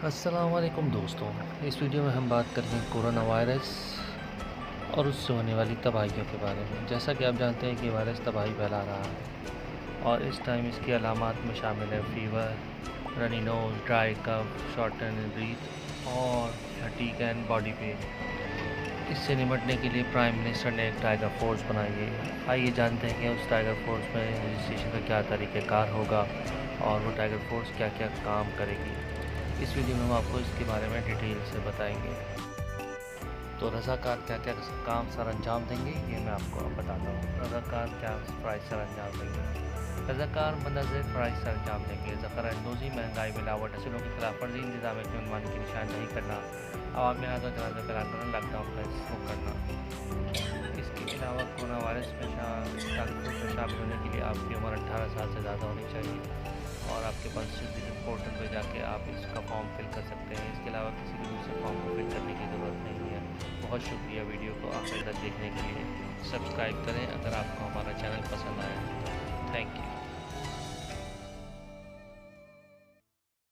अस्सलामुअलैकुम दोस्तों, इस वीडियो में हम बात करेंगे कोरोना वायरस और उससे होने वाली तबाहियों के बारे में। जैसा कि आप जानते हैं कि वायरस तबाही फैला रहा है और इस टाइम इसकी अलामात में शामिल है fever, runny nose, dry cough, shorten breath और फटीग एंड बॉडी पेन। इससे निपटने के लिए प्राइम मिनिस्टर ने एक टाइगर फोर्स बनाई है। आइए जानते हैं कि उस टाइगर फोर्स में रजिस्ट्रेशन का क्या तरीक़ाकार होगा और वो टाइगर फोर्स क्या क्या काम करेगी। इस वीडियो में हम आपको इसके बारे में डिटेल से बताएंगे। तो रज़ाकार क्या क्या काम सर अंजाम देंगे ये मैं आपको बताता हूँ। रज़ाकार क्या प्राइस सर अंजाम देंगे। रज़ाकार मंदज़ प्राइस सर अंजाम देंगे। ज़ख़रा अंदोज़ी, महंगाई, मिलावट, असूलों की खिलाफ वर्जी, इंतज़ाम की मनमानी की निशान नहीं करना, आवामी हाथों जनाजा फैला करना, लॉकडाउन का इसको करना। इसके अलावा कोरोना वायरस में शामिल होने के लिए आपकी उम्र 18 साल से ज़्यादा होनी चाहिए और आपके पास सिटीजन पोर्टल पर जाके आप इसका फॉर्म फिल कर सकते हैं। इसके अलावा किसी भी दूसरे फॉर्म को फिल करने की ज़रूरत नहीं है। बहुत शुक्रिया वीडियो को आखिर तक देखने के लिए। सब्सक्राइब करें अगर आपको हमारा चैनल पसंद आए। Thank you.